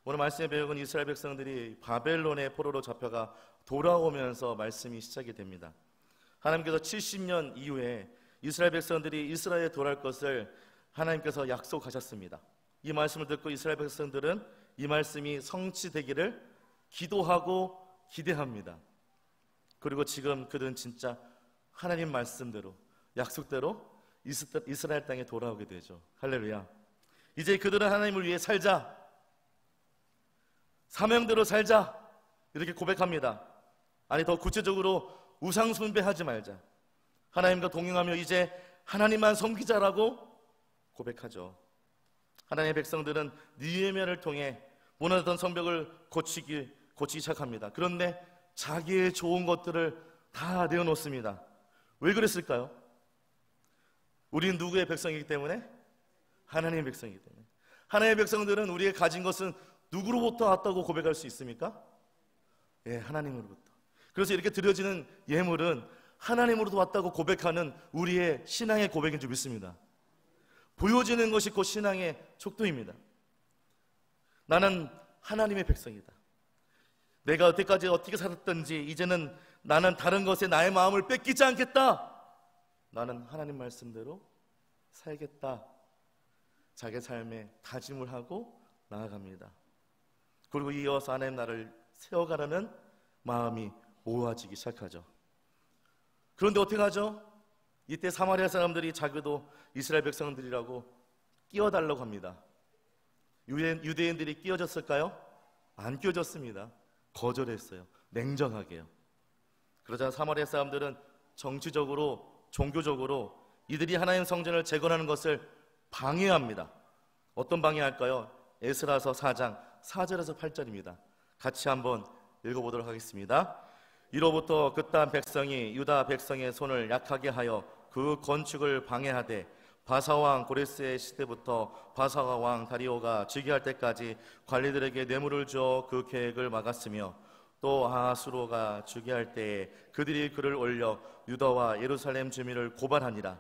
오늘 말씀의 배역은 이스라엘 백성들이 바벨론의 포로로 잡혀가 돌아오면서 말씀이 시작이 됩니다. 하나님께서 70년 이후에 이스라엘 백성들이 이스라엘에 돌아올 것을 하나님께서 약속하셨습니다. 이 말씀을 듣고 이스라엘 백성들은 이 말씀이 성취되기를 기도하고 기대합니다. 그리고 지금 그들은 진짜 하나님 말씀대로, 약속대로 이스라엘 땅에 돌아오게 되죠. 할렐루야. 이제 그들은 하나님을 위해 살자, 사명대로 살자, 이렇게 고백합니다. 아니, 더 구체적으로 우상 숭배하지 말자, 하나님과 동행하며 이제 하나님만 섬기자라고 고백하죠. 하나님의 백성들은 느헤미야를 통해 무너졌던 성벽을 고치기 시작합니다. 그런데 자기의 좋은 것들을 다 내어놓습니다. 왜 그랬을까요? 우리는 누구의 백성이기 때문에? 하나님의 백성이기 때문에. 하나님의 백성들은 우리의 가진 것은 누구로부터 왔다고 고백할 수 있습니까? 예, 하나님으로부터. 그래서 이렇게 드려지는 예물은 하나님으로부터 왔다고 고백하는 우리의 신앙의 고백인 줄 믿습니다. 보여지는 것이 곧 신앙의 척도입니다. 나는 하나님의 백성이다. 내가 여태까지 어떻게 살았던지 이제는 나는 다른 것에 나의 마음을 뺏기지 않겠다. 나는 하나님 말씀대로 살겠다. 자기 삶에 다짐을 하고 나아갑니다. 그리고 이어서 하나님 나를 세워가라는 마음이 모아지기 시작하죠. 그런데 어떻게 하죠? 이때 사마리아 사람들이 자기도 이스라엘 백성들이라고 끼워달라고 합니다. 유대인들이 끼워졌을까요? 안 끼워졌습니다. 거절했어요. 냉정하게요. 그러자 사마리아 사람들은 정치적으로, 종교적으로 이들이 하나님 성전을 재건하는 것을 방해합니다. 어떤 방해할까요? 에스라서 4장 4절에서 8절입니다. 같이 한번 읽어보도록 하겠습니다. 이로부터 그 땅 백성이 유다 백성의 손을 약하게 하여 그 건축을 방해하되 바사왕 고레스의 시대부터 바사와 왕 다리오가 즉위할 때까지 관리들에게 뇌물을 주어 그 계획을 막았으며 또 아하수로가 즉위할 때에 그들이 글을 올려 유다와 예루살렘 주민을 고발하니라.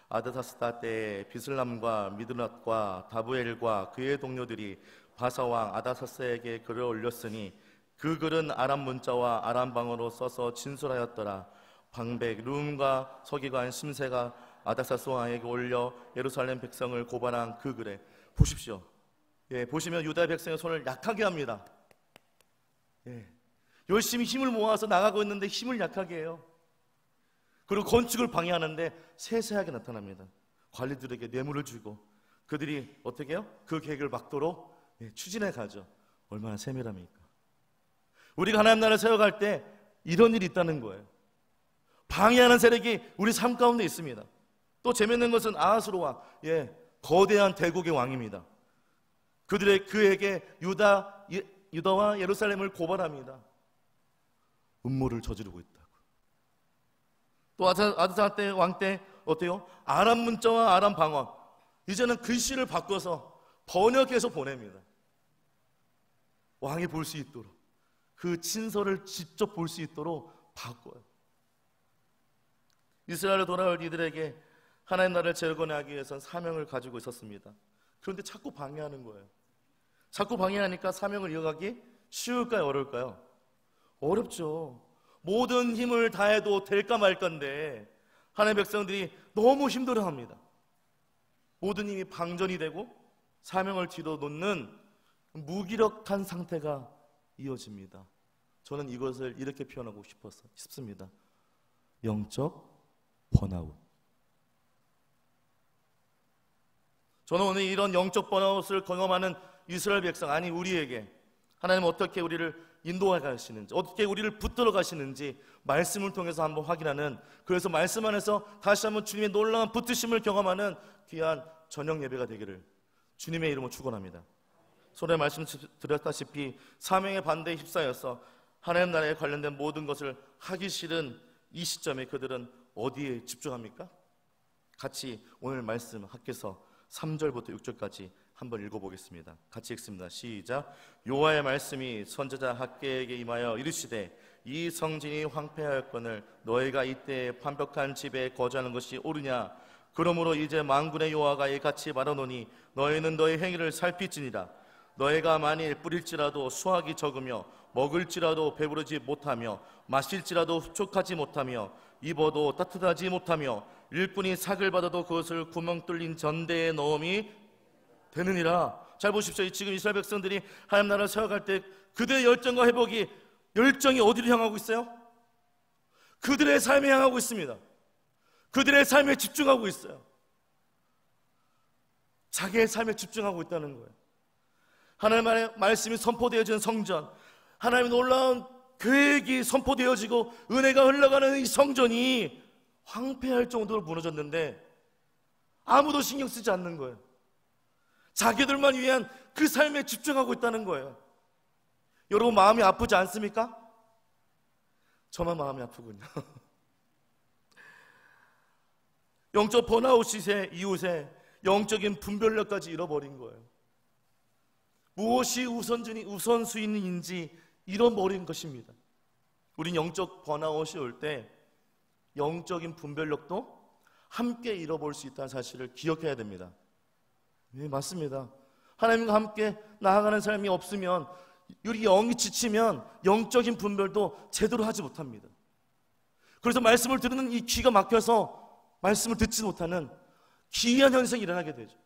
아드사스다 때에 비슬람과 미드낫과 다부엘과 그의 동료들이 바사왕 아다사스에게 글을 올렸으니 그 글은 아람 문자와 아람 방어로 써서 진술하였더라. 방백 룸과 서기관 심세가 아다사스 왕에게 올려 예루살렘 백성을 고발한 그 글에 보십시오. 예, 보시면 유다 백성의 손을 약하게 합니다. 예, 열심히 힘을 모아서 나가고 있는데 힘을 약하게 해요. 그리고 건축을 방해하는데 세세하게 나타납니다. 관리들에게 뇌물을 주고 그들이 어떻게 해요? 그 계획을 막도록 추진해 가죠. 얼마나 세밀합니까? 우리가 하나님 나라를 세워갈 때 이런 일이 있다는 거예요. 방해하는 세력이 우리 삶 가운데 있습니다. 또 재밌는 것은 아하수로 왕, 거대한 대국의 왕입니다. 그에게 유다와 예루살렘을 고발합니다. 음모를 저지르고 있다고. 또 아드사 때 왕 때 어때요? 아람 문자와 아람 방언, 이제는 글씨를 바꿔서 번역해서 보냅니다. 왕이 볼 수 있도록, 그 친서를 직접 볼 수 있도록 바꿔요. 이스라엘에 돌아올 이들에게 하나님 나라를 재건하기 위해서는 사명을 가지고 있었습니다. 그런데 자꾸 방해하는 거예요. 자꾸 방해하니까 사명을 이어가기 쉬울까요? 어려울까요? 어렵죠. 모든 힘을 다해도 될까 말 건데 하나님의 백성들이 너무 힘들어합니다. 모든 힘이 방전이 되고 사명을 뒤로 놓는 무기력한 상태가 이어집니다. 저는 이것을 이렇게 표현하고 싶습니다. 영적 번아웃. 저는 오늘 이런 영적 번아웃을 경험하는 이스라엘 백성, 아니 우리에게 하나님은 어떻게 우리를 인도해 가시는지, 어떻게 우리를 붙들어 가시는지 말씀을 통해서 한번 확인하는, 그래서 말씀 안에서 다시 한번 주님의 놀라운 붙드심을 경험하는 귀한 저녁 예배가 되기를 주님의 이름으로 축원합니다. 소리에 말씀드렸다시피 사명의 반대에 휩싸여서 하나님 나라에 관련된 모든 것을 하기 싫은 이 시점에 그들은 어디에 집중합니까? 같이 오늘 말씀 학교에서 3절부터 6절까지 한번 읽어보겠습니다. 같이 읽습니다. 시작. 여호와의 말씀이 선지자 학개에게 임하여 이르시되 이 성진이 황폐하였거늘 너희가 이때 완벽한 집에 거주하는 것이 옳으냐? 그러므로 이제 만군의 여호와가 이같이 말하노니 너희는 너희 행위를 살피지니라. 너희가 만일 뿌릴지라도 수확이 적으며 먹을지라도 배부르지 못하며 마실지라도 흡족하지 못하며 입어도 따뜻하지 못하며 일꾼이 삭을 받아도 그것을 구멍 뚫린 전대에 넣음이 되느니라. 잘 보십시오. 지금 이스라엘 백성들이 하나님 나라를 세워갈 때 그들의 열정과 회복이, 열정이 어디로 향하고 있어요? 그들의 삶에 향하고 있습니다. 그들의 삶에 집중하고 있어요. 자기의 삶에 집중하고 있다는 거예요. 하나님의 말씀이 선포되어지는 성전, 하나님의 놀라운 계획이 선포되어지고 은혜가 흘러가는 이 성전이 황폐할 정도로 무너졌는데 아무도 신경 쓰지 않는 거예요. 자기들만 위한 그 삶에 집중하고 있다는 거예요. 여러분, 마음이 아프지 않습니까? 저만 마음이 아프군요. 영적 번아웃 이웃에 영적인 분별력까지 잃어버린 거예요. 무엇이 우선순위인지 잃어버린 것입니다. 우린 영적 번아웃이 올 때 영적인 분별력도 함께 잃어버릴 수 있다는 사실을 기억해야 됩니다. 네, 맞습니다. 하나님과 함께 나아가는 사람이 없으면, 우리 영이 지치면 영적인 분별도 제대로 하지 못합니다. 그래서 말씀을 듣는 이 귀가 막혀서 말씀을 듣지 못하는 기이한 현상이 일어나게 되죠.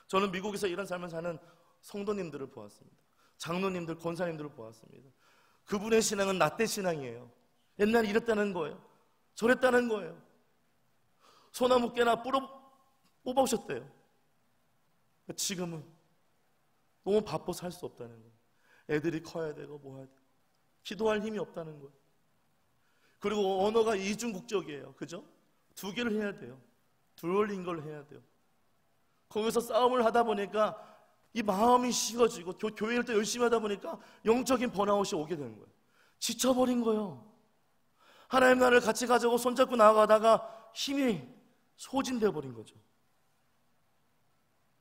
저는 미국에서 이런 삶을 사는 성도님들을 보았습니다. 장로님들, 권사님들을 보았습니다. 그분의 신앙은 라떼 신앙이에요. 옛날에 이랬다는 거예요. 저랬다는 거예요. 소나무 깨나 뽑아오셨대요. 지금은 너무 바빠서 살 수 없다는 거예요. 애들이 커야 되고 뭐 해야 되고 기도할 힘이 없다는 거예요. 그리고 언어가 이중국적이에요. 그죠? 두 개를 해야 돼요. 듀오링고를 해야 돼요. 거기서 싸움을 하다 보니까 이 마음이 식어지고 교회를 또 열심히 하다 보니까 영적인 번아웃이 오게 되는 거예요. 지쳐버린 거예요. 하나님 나라를 같이 가자고 손잡고 나아가다가 힘이 소진되어 버린 거죠.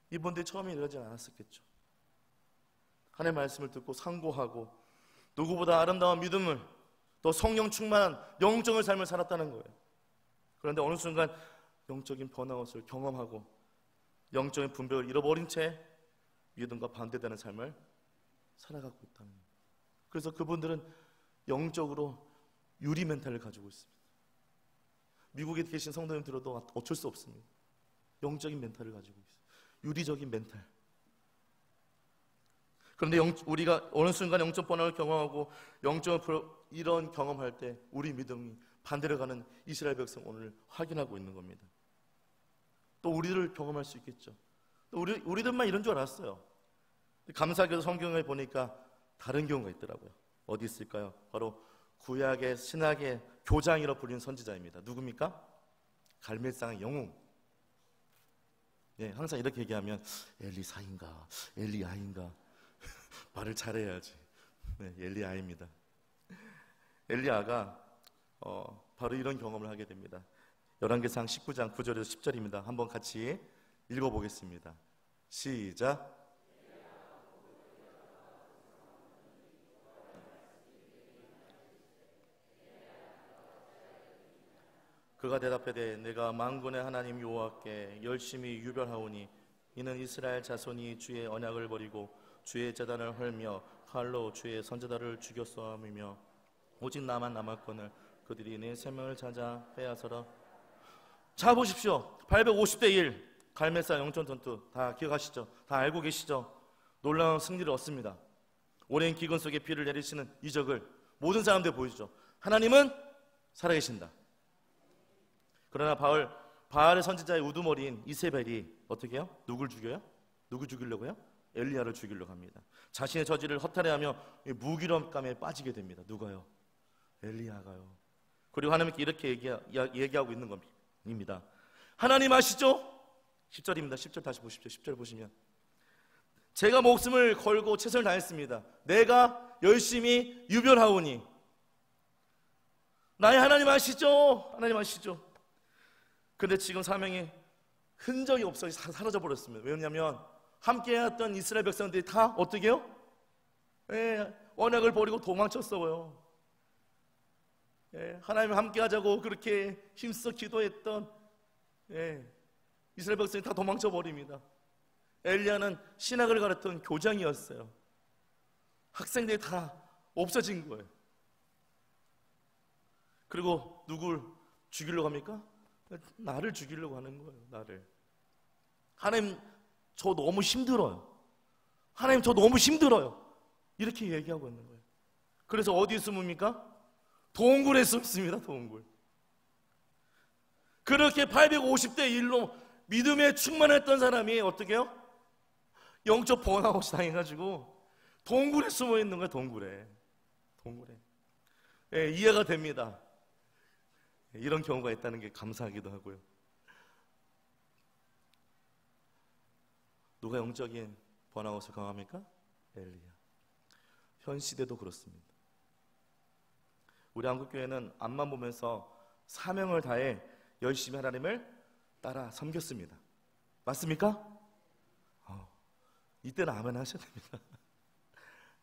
이분들이 처음에 이러지 않았었겠죠. 하나님의 말씀을 듣고 상고하고 누구보다 아름다운 믿음을, 또 성령 충만한 영적인 삶을 살았다는 거예요. 그런데 어느 순간 영적인 번아웃을 경험하고 영적인 분별을 잃어버린 채 믿음과 반대되는 삶을 살아가고 있다는 거예요. 그래서 그분들은 영적으로 유리 멘탈을 가지고 있습니다. 미국에 계신 성도님 들어도 어쩔 수 없습니다. 영적인 멘탈을 가지고 있어요. 유리적인 멘탈. 그런데 우리가 어느 순간 영적 번아웃을 경험하고 이런 경험할 때 우리 믿음이 반대로 가는 이스라엘 백성 오늘 확인하고 있는 겁니다. 또 우리를 경험할 수 있겠죠. 또 우리들만 이런 줄 알았어요. 감사하게도 성경에 보니까 다른 경우가 있더라고요. 어디 있을까요? 바로 구약의 신학의 교장이라 불리는 선지자입니다. 누굽니까? 갈멜상의 영웅. 예, 항상 이렇게 얘기하면 엘리사인가 엘리야인가 말을 잘해야지. 네, 엘리야입니다. 엘리야가 바로 이런 경험을 하게 됩니다. 열왕기상 19장 9절에서 10절입니다. 한번 같이 읽어보겠습니다. 시작. 그가 대답하되 내가 만군의 하나님 여호와께 열심히 유별하오니 이는 이스라엘 자손이 주의 언약을 버리고 주의 제단을 헐며 칼로 주의 선지자를 죽였사오며 오직 나만 남았거늘 그들이 내 생명을 찾아 빼앗으라. 자 보십시오. 850대 1 갈멜사 영전 전투 다 기억하시죠? 다 알고 계시죠? 놀라운 승리를 얻습니다. 오랜 기근 속에 비를 내리시는 이적을 모든 사람들 보이죠. 하나님은 살아계신다. 그러나 바알의 선지자의 우두머리인 이세벨이 어떻게 해요? 누굴 죽여요? 누구 죽이려고요? 엘리야를 죽이려고 합니다. 자신의 저지를 허탈해하며 무기력감에 빠지게 됩니다. 누가요? 엘리야가요. 그리고 하나님께 이렇게 얘기하고 있는 겁니다. 하나님 아시죠? 10절입니다. 10절 다시 보십시오. 10절 보시면 제가 목숨을 걸고 최선을 다했습니다. 내가 열심히 유별하오니 나의 하나님 아시죠? 하나님 아시죠? 근데 지금 사명이 흔적이 없어 사라져버렸습니다. 왜냐하면 함께했던 이스라엘 백성들이 다 어떻게 해요? 언약을 버리고 도망쳤어요. 하나님 함께하자고 그렇게 힘써 기도했던 이스라엘 백성이 다 도망쳐버립니다. 엘리야는 신학을 가르쳤던 교장이었어요. 학생들이 다 없어진 거예요. 그리고 누굴 죽이려고 합니까? 나를 죽이려고 하는 거예요. 나를. 하나님, 저 너무 힘들어요. 하나님, 저 너무 힘들어요. 이렇게 얘기하고 있는 거예요. 그래서 어디에 숨습니까? 동굴에 숨습니다. 동굴. 그렇게 850대 1로 믿음에 충만했던 사람이 어떻게 해요? 영적 번아웃이 당해가지고 동굴에 숨어 있는 거예요. 동굴에. 예, 이해가 됩니다. 이런 경우가 있다는 게 감사하기도 하고요. 누가 영적인 번아웃을 강합니까? 엘리야. 현 시대도 그렇습니다. 우리 한국교회는 앞만 보면서 사명을 다해 열심히 하나님을 따라 섬겼습니다. 맞습니까? 이때는 아멘 하셔야 됩니다.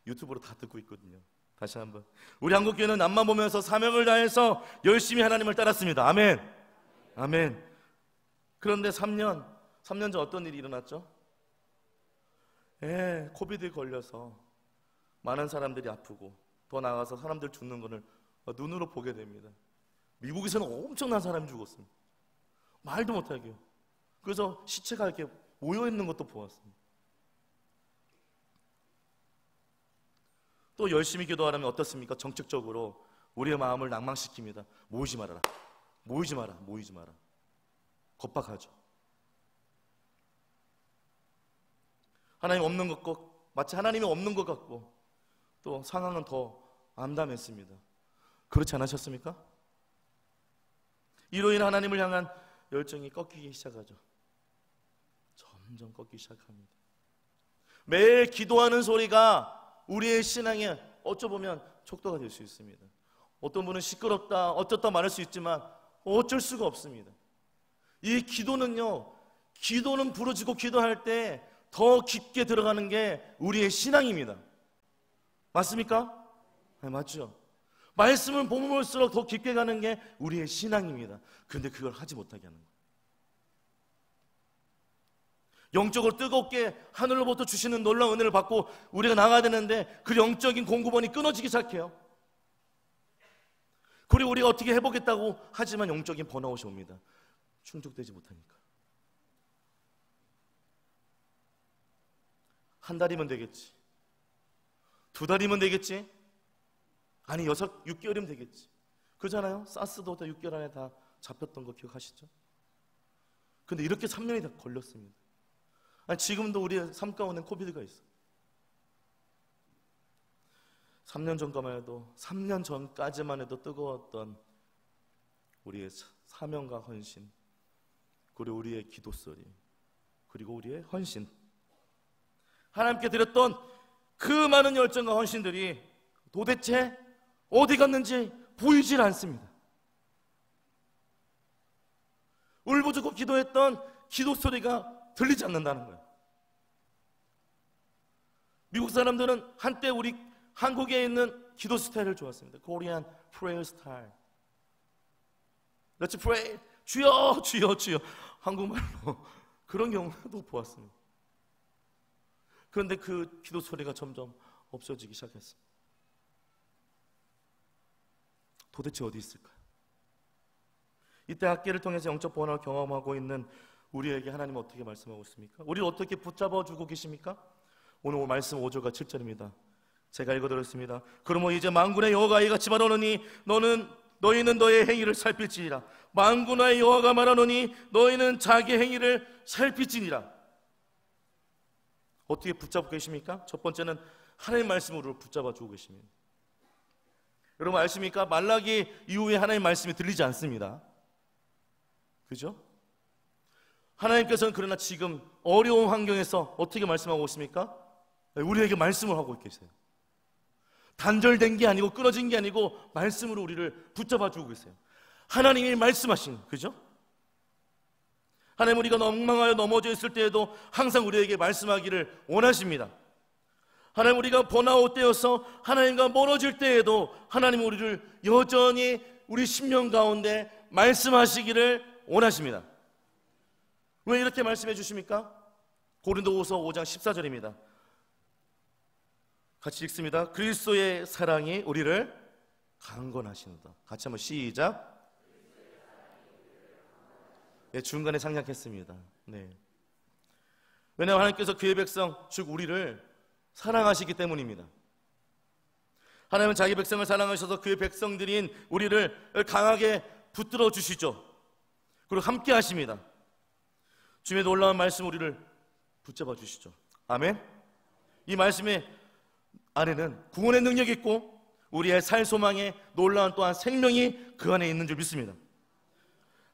유튜브로 다 듣고 있거든요. 다시 한번, 우리 한국교회는 앞만 보면서 사명을 다해서 열심히 하나님을 따랐습니다. 아멘. 아멘. 그런데 3년 전 어떤 일이 일어났죠? 코비드에 걸려서 많은 사람들이 아프고 더 나아가서 사람들 죽는 것을 눈으로 보게 됩니다. 미국에서는 엄청난 사람이 죽었습니다. 말도 못하게요. 그래서 시체가 이렇게 모여있는 것도 보았습니다. 또 열심히 기도하려면 어떻습니까? 정책적으로 우리의 마음을 낭망시킵니다. 모이지 말아라. 모이지 마라. 모이지 마라. 겁박하죠. 하나님 없는 것 같고, 마치 하나님이 없는 것 같고, 또 상황은 더 암담했습니다. 그렇지 않으셨습니까? 이로 인해 하나님을 향한 열정이 꺾이기 시작하죠. 점점 꺾이기 시작합니다. 매일 기도하는 소리가 우리의 신앙에 어쩌보면 촉도가 될 수 있습니다. 어떤 분은 시끄럽다, 어쩌다 말할 수 있지만 어쩔 수가 없습니다. 이 기도는요, 기도는 부르짖고 기도할 때 더 깊게 들어가는 게 우리의 신앙입니다. 맞습니까? 네, 맞죠? 말씀을 보면 볼수록 더 깊게 가는 게 우리의 신앙입니다. 그런데 그걸 하지 못하게 하는 거예요. 영적으로 뜨겁게 하늘로부터 주시는 놀라운 은혜를 받고 우리가 나가야 되는데 그 영적인 공급원이 끊어지기 시작해요. 그리고 우리가 어떻게 해보겠다고 하지만 영적인 번아웃이 옵니다. 충족되지 못하니까. 한 달이면 되겠지, 2달이면 되겠지, 아니 6개월이면 되겠지. 그러잖아요. 사스도 6개월 안에 다 잡혔던 거 기억하시죠? 근데 이렇게 3년이 다 걸렸습니다. 아니, 지금도 우리의 삶 가운데 코비드가 있어. 3년 전까지만 해도 뜨거웠던 우리의 사명과 헌신, 그리고 우리의 기도 소리, 그리고 우리의 헌신, 하나님께 드렸던 그 많은 열정과 헌신들이 도대체 어디 갔는지 보이질 않습니다. 울부짖고 기도했던 기도 소리가 들리지 않는다는 거예요. 미국 사람들은 한때 우리 한국에 있는 기도 스타일을 좋아했습니다. Korean prayer style. Let's pray. 주여, 주여, 주여. 한국말로 그런 경우도 보았습니다. 그런데 그 기도 소리가 점점 없어지기 시작했습니다. 도대체 어디 있을까요? 이때 학기를 통해서 영적 번아웃을 경험하고 있는 우리에게 하나님은 어떻게 말씀하고 있습니까? 우리를 어떻게 붙잡아 주고 계십니까? 오늘 말씀 5절과 7절입니다. 제가 읽어드렸습니다. 그러므로 이제 만군의 여호와가 이같이 말하노니 너희는 너의 행위를 살필지니라. 만군의 여호와가 말하노니 너희는 자기 행위를 살필지니라. 어떻게 붙잡고 계십니까? 첫 번째는 하나님 말씀으로 붙잡아 주고 계십니다. 여러분 아십니까? 말라기 이후에 하나님 말씀이 들리지 않습니다. 그죠? 하나님께서는 그러나 지금 어려운 환경에서 어떻게 말씀하고 있습니까? 우리에게 말씀을 하고 계세요. 단절된 게 아니고 끊어진 게 아니고 말씀으로 우리를 붙잡아 주고 계세요. 하나님이 말씀하신, 그죠? 하나님, 우리가 엉망하여 넘어져 있을 때에도 항상 우리에게 말씀하기를 원하십니다. 하나님, 우리가 번아웃 되어서 하나님과 멀어질 때에도 하나님 우리를 여전히 우리 심령 가운데 말씀하시기를 원하십니다. 왜 이렇게 말씀해 주십니까? 고린도후서 5장 14절입니다. 같이 읽습니다. 그리스도의 사랑이 우리를 강건하시는다. 같이 한번 시작. 네, 중간에 생략했습니다. 네. 왜냐하면 하나님께서 그의 백성, 즉 우리를 사랑하시기 때문입니다. 하나님은 자기 백성을 사랑하셔서 그의 백성들인 우리를 강하게 붙들어 주시죠. 그리고 함께 하십니다. 주님의 놀라운 말씀 우리를 붙잡아 주시죠. 아멘. 이 말씀의 안에는 구원의 능력이 있고 우리의 살 소망에 놀라운 또한 생명이 그 안에 있는 줄 믿습니다.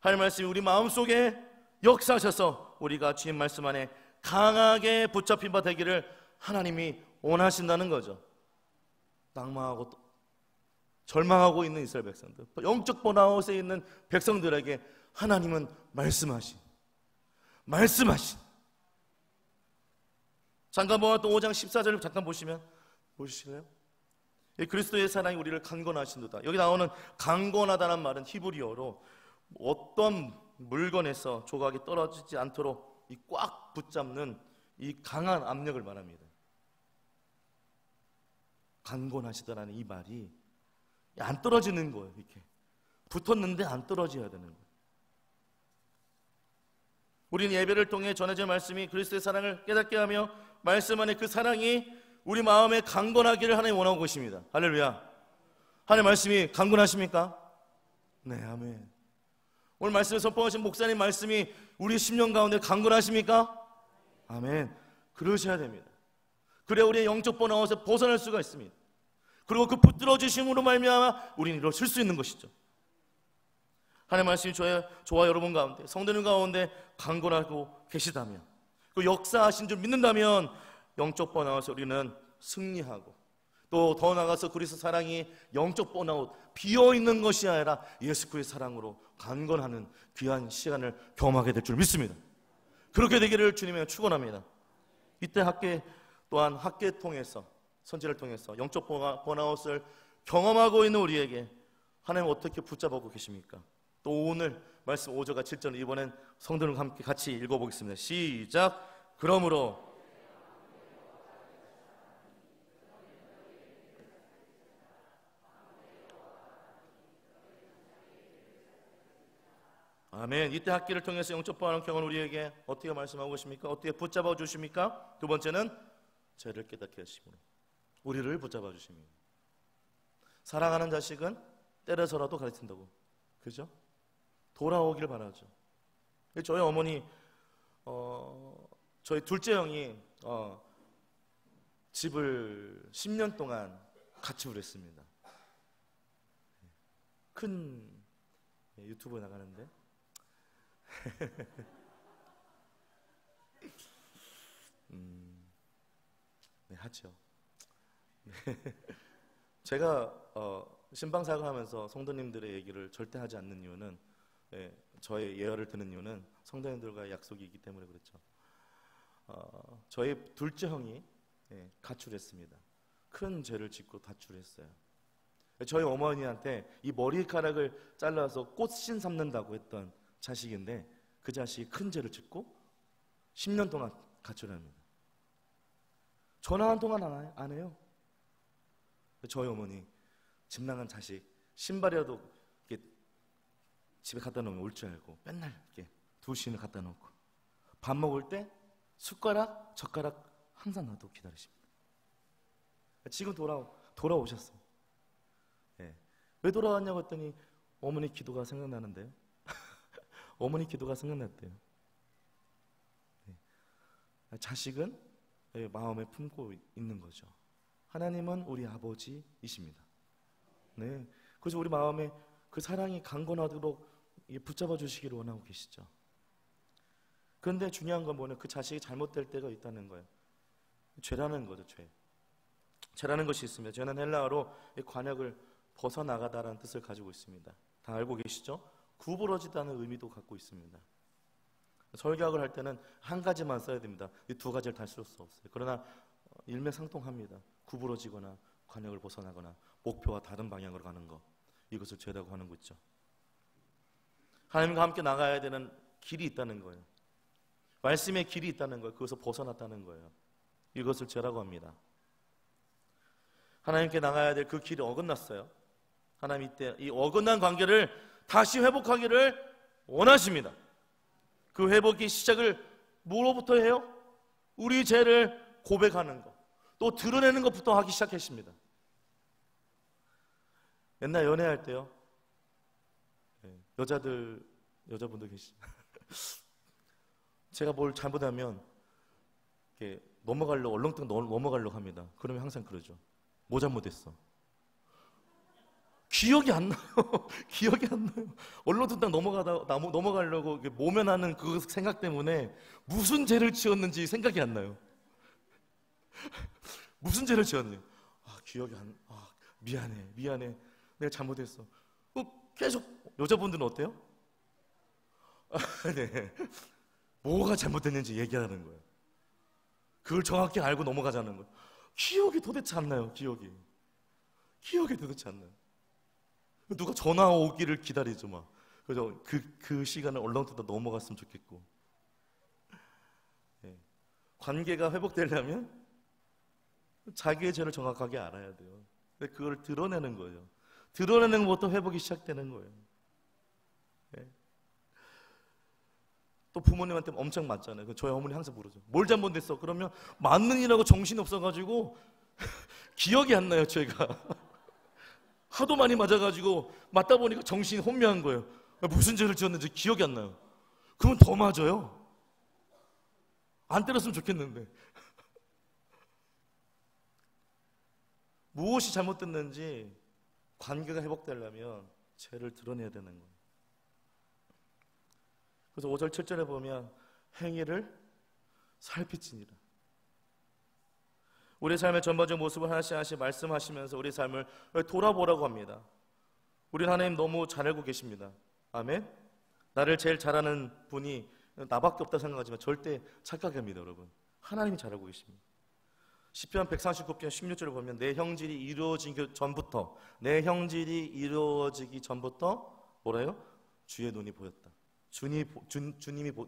하나님 말씀이 우리 마음속에 역사하셔서 우리가 주님 말씀 안에 강하게 붙잡힌 바 되기를 하나님이 원하신다는 거죠. 낙망하고 절망하고 있는 이스라엘 백성들, 영적 번아웃에 있는 백성들에게 하나님은 말씀하신 잠깐 보았던 5장 14절을 잠깐 보시실래요? 그리스도의 사랑이 우리를 강건하신도다. 여기 나오는 강건하다는 말은 히브리어로 어떤 물건에서 조각이 떨어지지 않도록 이 꽉 붙잡는 이 강한 압력을 말합니다. 강건하시다라는 이 말이 안 떨어지는 거예요. 이렇게 붙었는데 안 떨어져야 되는 거예요. 우리는 예배를 통해 전해진 말씀이 그리스도의 사랑을 깨닫게 하며 말씀 안에 그 사랑이 우리 마음에 강건하기를 하나님 원하고 계십니다. 할렐루야. 하나님 말씀이 강건하십니까? 네, 아멘. 오늘 말씀을 선포하신 목사님 말씀이 우리 심령 가운데 강건하십니까? 아멘. 그러셔야 됩니다. 그래야 우리의 영적 번아웃에 벗어날 수가 있습니다. 그리고 그 붙들어 주심으로 말미암아 우리는 이룰 수 있는 것이죠. 하나님 말씀이 저와 여러분 가운데, 성도님 가운데 강건하고 계시다면, 그 역사하신 줄 믿는다면 영적 번아웃에 우리는 승리하고, 또 더 나아가서 그리스도 사랑이 영적 번아웃 비어있는 것이 아니라 예수 그리스도의 사랑으로 강건하는 귀한 시간을 경험하게 될 줄 믿습니다. 그렇게 되기를 주님의 축원합니다. 이때 또한 학계 통해서, 선지를 통해서 영적 번아웃을 경험하고 있는 우리에게 하나님 어떻게 붙잡고 계십니까? 또 오늘 말씀 5절과 7절 이번엔 성도들과 함께 같이 읽어보겠습니다. 시작. 그러므로 아멘. 이때 학기를 통해서 영적 번아웃 경험을 우리에게 어떻게 말씀하고 계십니까? 어떻게 붙잡아 주십니까? 두 번째는 죄를 깨닫게 하심으로 우리를 붙잡아 주십니다. 사랑하는 자식은 때려서라도 가르친다고, 그죠? 돌아오길 바라죠. 저희 어머니, 저희 둘째 형이 집을 10년 동안 가축을 했습니다. 큰 유튜브에 나가는데 네, 하죠. 네. 제가 신방사역을 하면서 성도님들의 얘기를 절대 하지 않는 이유는, 저의 예언을 듣는 이유는 성도님들과의 약속이 있기 때문에 그렇죠. 저희 둘째 형이 가출했습니다. 큰 죄를 짓고 가출했어요. 저희 어머니한테 이 머리카락을 잘라서 꽃신 삼는다고 했던 자식인데, 그 자식이 큰 죄를 짓고 10년 동안 가출합니다. 전화 한 통화 안 해요. 저희 어머니 집 나간 자식 신발이라도 이렇게 집에 갖다 놓으면 올 줄 알고 맨날 이렇게 2시는 갖다 놓고, 밥 먹을 때 숟가락, 젓가락 항상 놔두고 기다리십니다. 지금 돌아오셨어요. 왜 돌아왔냐고 했더니 어머니 기도가 생각나는데요. 어머니 기도가 생각났대요. 자식은 마음에 품고 있는 거죠. 하나님은 우리 아버지이십니다. 네, 그래서 우리 마음에 그 사랑이 강건하도록 붙잡아 주시기를 원하고 계시죠. 그런데 중요한 건 뭐냐, 그 자식이 잘못될 때가 있다는 거예요. 죄라는 거죠. 죄라는 것이 있습니다. 죄는 헬라어로 관역을 벗어나가다라는 뜻을 가지고 있습니다. 다 알고 계시죠? 구부러지다는 의미도 갖고 있습니다. 설교학을 할 때는 한 가지만 써야 됩니다. 이 두 가지를 다 쓸 수 없어요. 그러나 일맥상통합니다. 구부러지거나 관역을 벗어나거나 목표와 다른 방향으로 가는 것, 이것을 죄라고 하는 거죠. 하나님과 함께 나가야 되는 길이 있다는 거예요. 말씀의 길이 있다는 거예요. 그것을 벗어났다는 거예요. 이것을 죄라고 합니다. 하나님께 나가야 될 그 길이 어긋났어요. 하나님 이때 이 어긋난 관계를 다시 회복하기를 원하십니다. 그 회복의 시작을 뭐로부터 해요? 우리 죄를 고백하는 것, 또 드러내는 것부터 하기 시작했습니다. 옛날 연애할 때요, 여자분들 계시. 제가 뭘 잘못하면 이렇게 얼렁뚱 넘어가려고 합니다. 그러면 항상 그러죠. 뭐 잘못했어? 기억이 안 나요. 기억이 안 나요. 얼렁뚱땅 넘어가려고 모면하는 그 생각 때문에 무슨 죄를 지었는지 생각이 안 나요. 무슨 죄를 지었니? 미안해. 내가 잘못했어. 계속 여자분들은 어때요? 네. 뭐가 잘못됐는지 얘기하는 거예요. 그걸 정확히 알고 넘어가자는 거예요. 기억이 도대체 안 나요. 기억이 도대체 안 나요. 누가 전화 오기를 기다리죠, 막. 그래서 그 시간을 얼렁뚱땅 넘어갔으면 좋겠고. 네. 관계가 회복되려면 자기의 죄를 정확하게 알아야 돼요. 근데 그걸 드러내는 거예요. 드러내는 것부터 회복이 시작되는 거예요. 네. 또 부모님한테 엄청 맞잖아요. 저희 어머니 항상 물어줘. 뭘 잘못했어? 그러면 맞는 일하고 정신이 없어가지고 기억이 안 나요, 제가. 하도 많이 맞아가지고 맞다 보니까 정신이 혼미한 거예요. 무슨 죄를 지었는지 기억이 안 나요. 그러면 더 맞아요. 안 때렸으면 좋겠는데. 무엇이 잘못됐는지 관계가 회복되려면 죄를 드러내야 되는 거예요. 그래서 5절 7절에 보면 행위를 살피지니라. 우리 삶의 전반적 모습을 하나씩 말씀하시면서 우리 삶을 돌아보라고 합니다. 우리 하나님 너무 잘 알고 계십니다. 아멘. 나를 제일 잘하는 분이 나밖에 없다 생각하지만 절대 착각합니다, 여러분. 하나님이 잘 알고 계십니다. 시편 139편 16절을 보면 내 형질이 이루어지기 전부터 뭐래요? 주의 눈이 보였다. 주님이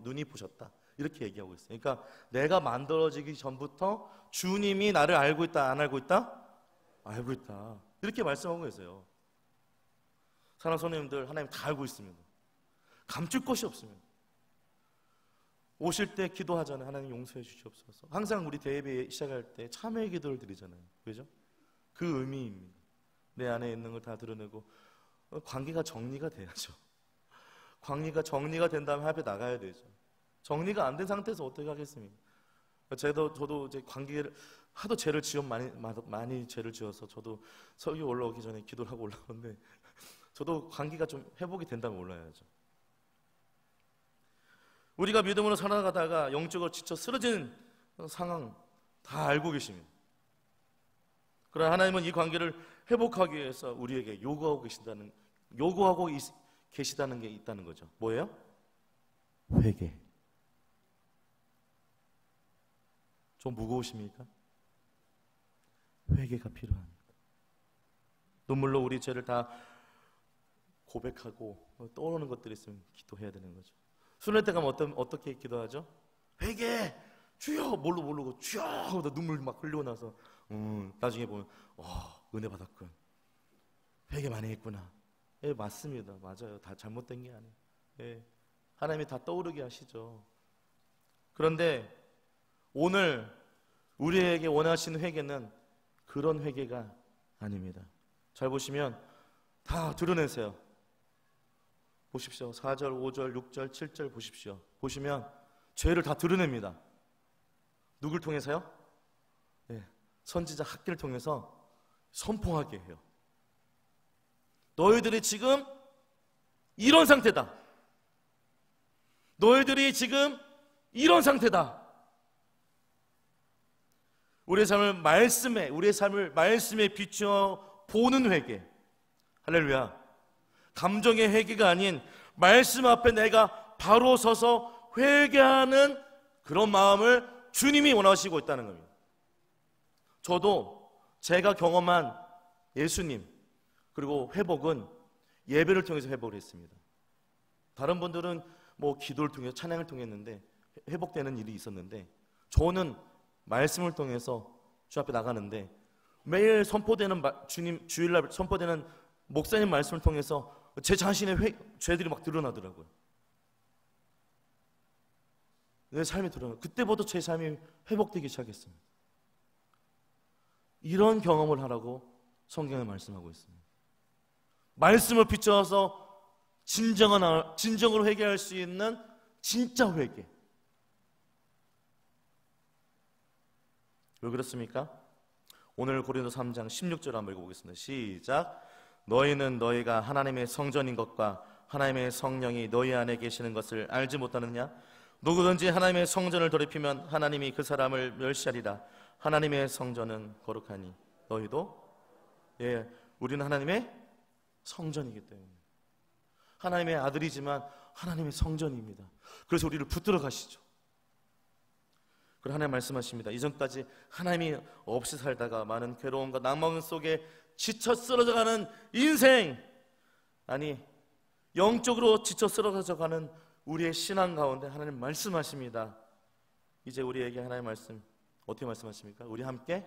눈이 보셨다. 이렇게 얘기하고 있어요. 그러니까 내가 만들어지기 전부터 주님이 나를 알고 있다, 안 알고 있다? 알고 있다. 이렇게 말씀하고 계세요. 사랑하는 성도님들, 하나님 다 알고 있습니다. 감출 것이 없습니다. 오실 때 기도하잖아요. 하나님 용서해 주시옵소서. 항상 우리 대예배 시작할 때 참회 기도를 드리잖아요. 그죠? 그 의미입니다. 내 안에 있는 걸 다 드러내고 관계가 정리가 돼야죠. 관계가 정리가 된 다음에 앞에 나가야 되죠. 정리가 안 된 상태에서 어떻게 하겠습니까? 저도 이제 관계를 하도 죄를 많이 죄를 지어서 저도 설교 올라오기 전에 기도를 하고 올라오는데 저도 관계가 좀 회복이 된다면 올라야죠. 우리가 믿음으로 살아가다가 영적으로 지쳐 쓰러진 상황 다 알고 계십니다. 그러나 하나님은 이 관계를 회복하기 위해서 우리에게 요구하고 계시다는 게 있다는 거죠. 뭐예요? 회개. 좀 무거우십니까? 회개가 필요합니다. 눈물로 우리 죄를 다 고백하고 떠오르는 것들이 있으면 기도해야 되는 거죠. 수련회 때 가면 어떻게 기도하죠? 회개! 주여! 모르고 주여! 하고 눈물 막 흘리고 나서 나중에 보면 은혜 받았군. 회개 많이 했구나. 예, 맞습니다. 맞아요. 다 잘못된 게 아니에요. 예, 하나님이 다 떠오르게 하시죠. 그런데 오늘 우리에게 원하시는 회개는 그런 회개가 아닙니다. 잘 보시면 다 드러내세요. 보십시오. 4절, 5절, 6절, 7절 보십시오. 보시면 죄를 다 드러냅니다. 누굴 통해서요? 네, 선지자 학기를 통해서 선포하게 해요. 너희들이 지금 이런 상태다. 너희들이 지금 이런 상태다. 우리의 삶을 말씀에 비추어 보는 회개. 할렐루야. 감정의 회개가 아닌 말씀 앞에 내가 바로 서서 회개하는 그런 마음을 주님이 원하시고 있다는 겁니다. 저도 제가 경험한 예수님 그리고 회복은 예배를 통해서 회복을 했습니다. 다른 분들은 뭐 기도를 통해서 찬양을 통했는데 회복되는 일이 있었는데, 저는 말씀을 통해서 주 앞에 나가는데 매일 선포되는 주님 주일날 선포되는 목사님 말씀을 통해서 제 자신의 죄들이 막 드러나더라고요. 내 삶이 드러나. 그때부터 제 삶이 회복되기 시작했습니다. 이런 경험을 하라고 성경에 말씀하고 있습니다. 말씀을 비추어서 진정으로 회개할 수 있는 진짜 회개. 왜 그렇습니까? 오늘 고린도 3장 16절 한번 읽어보겠습니다. 시작. 너희는 너희가 하나님의 성전인 것과 하나님의 성령이 너희 안에 계시는 것을 알지 못하느냐? 누구든지 하나님의 성전을 더럽히면 하나님이 그 사람을 멸시하리라. 하나님의 성전은 거룩하니 너희도 우리는 하나님의 성전이기 때문에 하나님의 아들이지만 하나님의 성전입니다. 그래서 우리를 붙들어 가시죠. 그리고 하나님 말씀하십니다. 이전까지 하나님이 없이 살다가 많은 괴로움과 낭만 속에 지쳐 쓰러져가는 인생, 아니 영적으로 지쳐 쓰러져가는 우리의 신앙 가운데 하나님 말씀하십니다. 이제 우리에게 하나님 말씀 어떻게 말씀하십니까? 우리 함께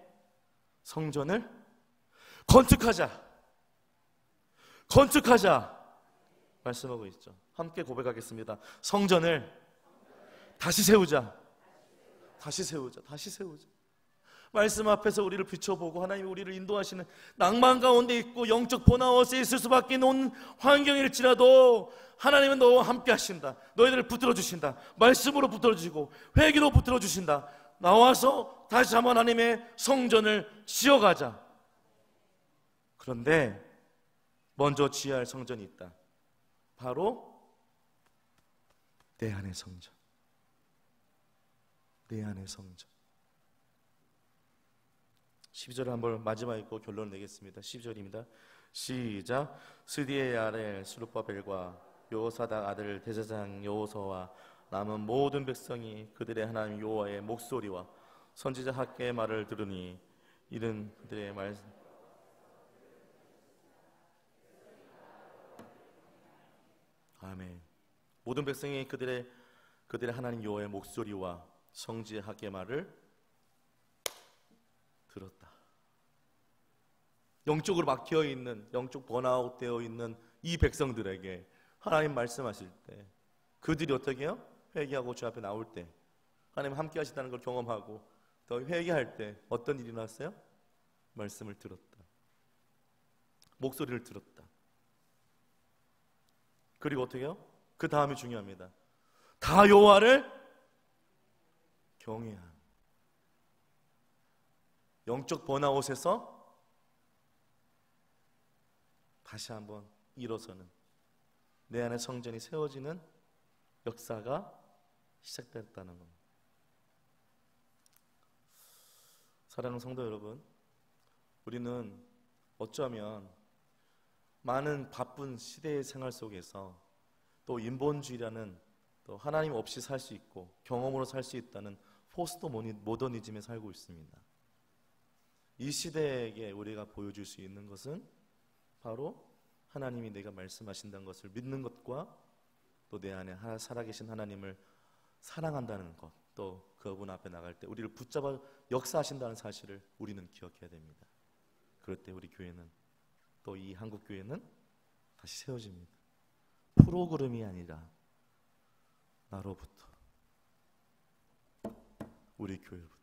성전을 건축하자 말씀하고 있죠. 함께 고백하겠습니다. 성전을 다시 세우자. 말씀 앞에서 우리를 비춰보고 하나님이 우리를 인도하시는 낭만 가운데 있고 영적 번아웃에 있을 수밖에 없는 환경일지라도 하나님은 너와 함께 하신다. 너희들을 붙들어 주신다. 말씀으로 붙들어 주시고 회개로 붙들어 주신다. 나와서 다시 한번 하나님의 성전을 지어가자. 그런데 먼저 지어야 할 성전이 있다. 바로 내 안의 성전. 내 안의 성전. 12절을 한번 마지막 읽고 결론을 내겠습니다. 12절입니다. 시작. 스디의 아래 스룹바벨과 요사닥 아들 대제사장 여호수아와 남은 모든 백성이 그들의 하나님 여호와의 목소리와 선지자 학개의 말을 들으니 이는 그들의 말씀. 아멘. 모든 백성이 그들의 하나님 여호와의 목소리와 선지자 학개의 말을 들었다. 영적으로 막혀 있는, 영적 번아웃 되어 있는 이 백성들에게 하나님 말씀하실 때 그들이 어떻게 해요? 회개하고 주 앞에 나올 때 하나님 함께 하시다는 걸 경험하고 더 회개할 때 어떤 일이 났어요? 말씀을 들었다. 목소리를 들었다. 그리고 어떻게 해요? 그 다음이 중요합니다. 다 여호와를 경외한. 영적 번아웃에서 다시 한번 일어서는, 내 안에 성전이 세워지는 역사가 시작됐다는 겁니다. 사랑하는 성도 여러분, 우리는 어쩌면 많은 바쁜 시대의 생활 속에서 또 인본주의라는, 또 하나님 없이 살 수 있고 경험으로 살 수 있다는 포스트 모더니즘에 살고 있습니다. 이 시대에게 우리가 보여줄 수 있는 것은 바로 하나님이 내가 말씀하신다는 것을 믿는 것과 또 내 안에 살아계신 하나님을 사랑한다는 것, 또 그분 앞에 나갈 때 우리를 붙잡아 역사하신다는 사실을 우리는 기억해야 됩니다. 그럴 때 우리 교회는, 또 이 한국 교회는 다시 세워집니다. 프로그램이 아니라 나로부터, 우리 교회부터.